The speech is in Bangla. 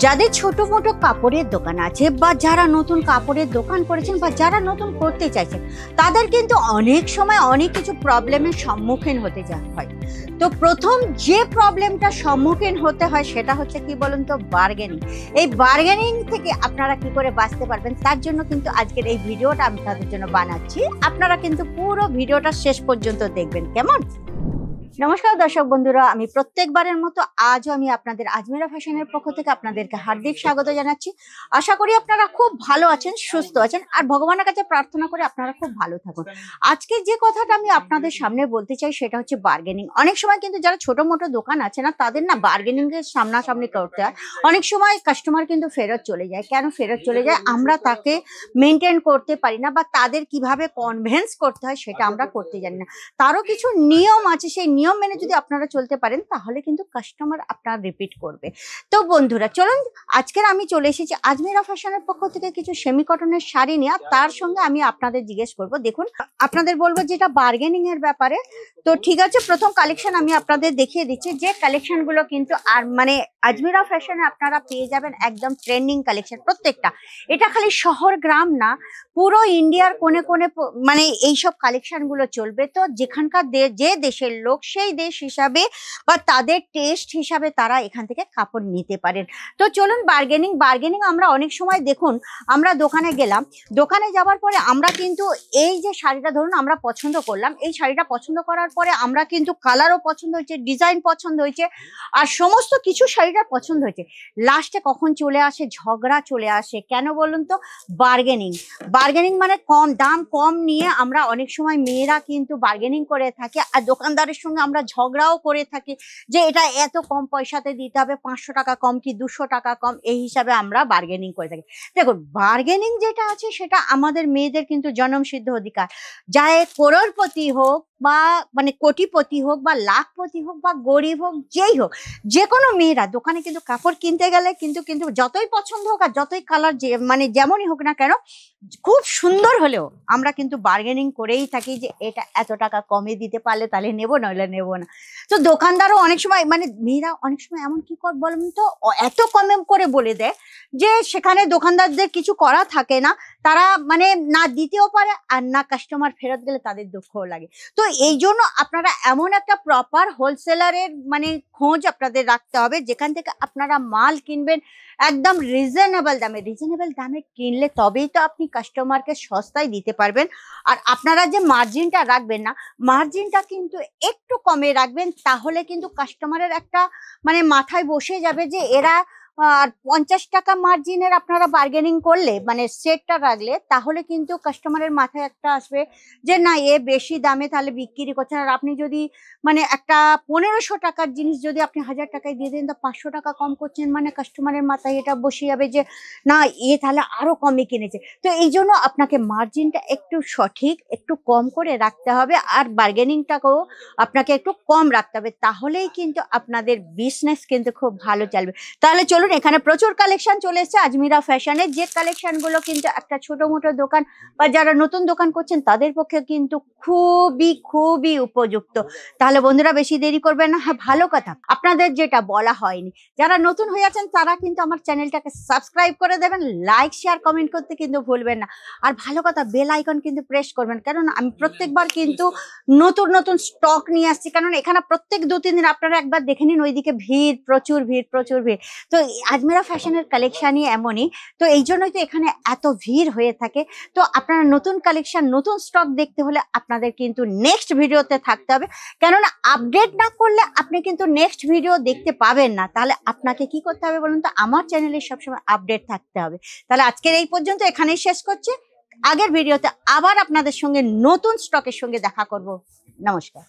যাদের ছোট মোটো কাপড়ের দোকান আছে বা যারা নতুন কাপড়ের দোকান করেছেন বা যারা নতুন করতে চাইছেন তাদের কিন্তু অনেক সময় অনেক কিছু প্রবলেমের সম্মুখীন হতে হয়। তো প্রথম যে প্রবলেমটা সম্মুখীন হতে হয় সেটা হচ্ছে কি বলুন তো, বার্গেনিং। এই বার্গেনিং থেকে আপনারা কি করে বাঁচতে পারবেন তার জন্য কিন্তু আজকের এই ভিডিওটা আমি তাদের জন্য বানাচ্ছি। আপনারা কিন্তু পুরো ভিডিওটা শেষ পর্যন্ত দেখবেন, কেমন? নমস্কার দর্শক বন্ধুরা, আমি প্রত্যেকবারের মতো আজও আমি আপনাদের আজমিরা ফ্যাশনের পক্ষ থেকে আপনাদেরকে হার্দিক স্বাগত জানাচ্ছি। আশা করি আপনারা খুব ভালো আছেন, সুস্থ আছেন, আর ভগবানের কাছে প্রার্থনা করে আপনারা খুব ভালো থাকুন। আজকে যে কথাটা আমি আপনাদের সামনে বলতে চাই সেটা হচ্ছে বার্গেনিং। অনেক সময় কিন্তু যারা ছোট মোটো দোকান আছে না, তাদের না বার্গেনিং এর সামনাসামনি করতে হয়। অনেক সময় কাস্টমার কিন্তু ফেরত চলে যায়। কেন ফেরত চলে যায়? আমরা তাকে মেনটেন করতে পারি না, বা তাদের কিভাবে কনভিন্স করতে হয় সেটা আমরা করতে জানি না। তারও কিছু নিয়ম আছে, সেই নিয়ম মেনে যদি আপনারা চলতে পারেন তাহলে কিন্তু কাস্টমার আপনার রিপিট করবে। তো বন্ধুরা চলুন, আজকের আমি চলে এসেছি আজমিরা ফ্যাশনের পক্ষ থেকে কিছু সেমি কটনের শাড়ি নিয়ে। তার সঙ্গে আমি আপনাদের জিজ্ঞেস করব, দেখুন আপনাদের বলবো যেটা বার্গেনিং এর ব্যাপারে। তো ঠিক আছে, প্রথম কালেকশন আমি আপনাদের দেখিয়ে দিচ্ছি। যে কালেকশন গুলো কিন্তু আর মানে আজমিরা ফ্যাশনে আপনারা পেয়ে যাবেন একদম ট্রেন্ডিং কালেকশন প্রত্যেকটা। এটা খালি শহর গ্রাম না, পুরো ইন্ডিয়ার কোণে কোণে মানে এইসব কালেকশন গুলো চলবে। তো যেখানকার যে দেশের লোক সেই দেশ হিসাবে বা তাদের টেস্ট হিসাবে তারা এখান থেকে কাপড় নিতে পারেন। তো চলুন, বার্গেনিং আমরা অনেক সময় দেখুন, আমরা দোকানে গেলাম, দোকানে যাওয়ার পরে আমরা কিন্তু এই যে শাড়িটা ধরুন আমরা পছন্দ করলাম, এই শাড়িটা পছন্দ করার পরে আমরা কিন্তু কালারও পছন্দ হয়েছে, ডিজাইন পছন্দ হয়েছে, আর সমস্ত কিছু শাড়িটা পছন্দ হয়েছে। লাস্টে কখন চলে আসে? ঝগড়া চলে আসে। কেন বলুন তো? বার্গেনিং মানে দাম কম নিয়ে আমরা অনেক সময় মেয়েরা কিন্তু বার্গেনিং করে থাকি, আর দোকানদারের সঙ্গে আমরা ঝগড়াও করে থাকি যে এটা এত কম পয়সাতে দিতে হবে, 500 টাকা কম কি 200 টাকা কম, এই হিসাবে আমরা বার্গেনিং করে থাকি। দেখুন, বার্গেনিং যেটা আছে সেটা আমাদের মেয়েদের কিন্তু জন্মসিদ্ধ অধিকার। যায় করোড়পতি হোক বা মানে কোটিপতি হোক বা লাখপতি হোক বা গরিব হোক, যেই হোক, যে কোনো মেয়েরা দোকানে কিন্তু কাপড় কিনতে গেলে কিন্তু যতই পছন্দ হোক আর যতই কালার মানে যেমনই হোক না কেন, খুব সুন্দর হলেও আমরা কিন্তু বার্গেনিং করেই থাকি যে এটা এত টাকা কমে দিতে পারলে তাহলে নেবো, নইলে নেবো না। তো দোকানদারও অনেক সময় মানে মেয়েরা অনেক সময় এমন কি কর বলেন তো, এত কমে করে বলে দেয় যে সেখানে দোকানদারদের কিছু করা থাকে না, তারা মানে না দিতেও পারে আর না কাস্টমার ফেরত গেলে তাদের দুঃখও লাগে। তো এই জন্য আপনারা এমন একটা প্রপার হোলসেলারের মানে খোঁজ আপনাদের রাখতে হবে যেখান থেকে আপনারা মাল কিনবেন একদম রিজনেবল দামে কিনলে তবেই তো আপনি কাস্টমারকে সস্তায় দিতে পারবেন। আর আপনারা যে মার্জিনটা রাখবেন না, মার্জিনটা কিন্তু একটু কমে রাখবেন, তাহলে কিন্তু কাস্টমারের একটা মানে মাথায় বসে যাবে যে এরা আর 50 টাকা মার্জিনের আপনারা বার্গেনিং করলে মানে সেটটা রাখলে, তাহলে কিন্তু কাস্টমারের মাথায় একটা আসবে যে না, এ বেশি দামে তাহলে বিক্রি করছেন। আর আপনি যদি মানে একটা 1500 টাকার জিনিস যদি আপনি 1000 টাকায় দিয়ে দেন, তা 500 টাকা কম করছেন, মানে কাস্টমারের মাথায় এটা বসে যাবে যে না, এ তাহলে আরো কমে কিনেছে। তো এই জন্য আপনাকে মার্জিনটা একটু সঠিক একটু কম করে রাখতে হবে, আর বার্গেনিংটাকেও আপনাকে একটু কম রাখতে হবে, তাহলেই কিন্তু আপনাদের বিজনেস কিন্তু খুব ভালো চলবে। তাহলে চলুন, এখানে প্রচুর কালেকশন চলে এসেছে আজমিরা ফ্যাশনের, যে কালেকশন গুলো কিন্তু একটা ছোট মোটো দোকান বা যারা নতুন দোকান করছেন তাদের পক্ষে কিন্তু খুবই উপযুক্ত। তাহলে বন্ধুরা বেশি দেরি করবেন না। হ্যাঁ, ভালো কথা, আপনাদের যেটা বলা হয়নি, যারা নতুন হয়ে আছেন তারা কিন্তু আমার চ্যানেলটাকে সাবস্ক্রাইব করে দেবেন, লাইক শেয়ার কমেন্ট করতে কিন্তু ভুলবেন না। আর ভালো কথা, বেল আইকন কিন্তু প্রেস করবেন, কারণ আমি প্রত্যেকবার কিন্তু নতুন স্টক নিয়ে আসছি। কারণ এখানে প্রত্যেক 2-3 দিন আপনারা একবার দেখে নিন, ওইদিকে প্রচুর ভিড়। তো আজমিরা ফ্যাশনের কালেকশনই এমনই, তো এই জন্যই তো এখানে এত ভিড় হয়ে থাকে। তো আপনারা নতুন কালেকশন নতুন স্টক দেখতে হলে আপনাদের কিন্তু নেক্সট ভিডিওতে থাকতে হবে, কেননা আপডেট না করলে আপনি কিন্তু নেক্সট ভিডিও দেখতে পাবেন না। তাহলে আপনাকে কি করতে হবে বলুন তো? আমার চ্যানেলে সবসময় আপডেট থাকতে হবে। তাহলে আজকের এই পর্যন্ত, এখানেই শেষ করছি। আগের ভিডিওতে আবার আপনাদের সঙ্গে নতুন স্টকের সঙ্গে দেখা করব। নমস্কার।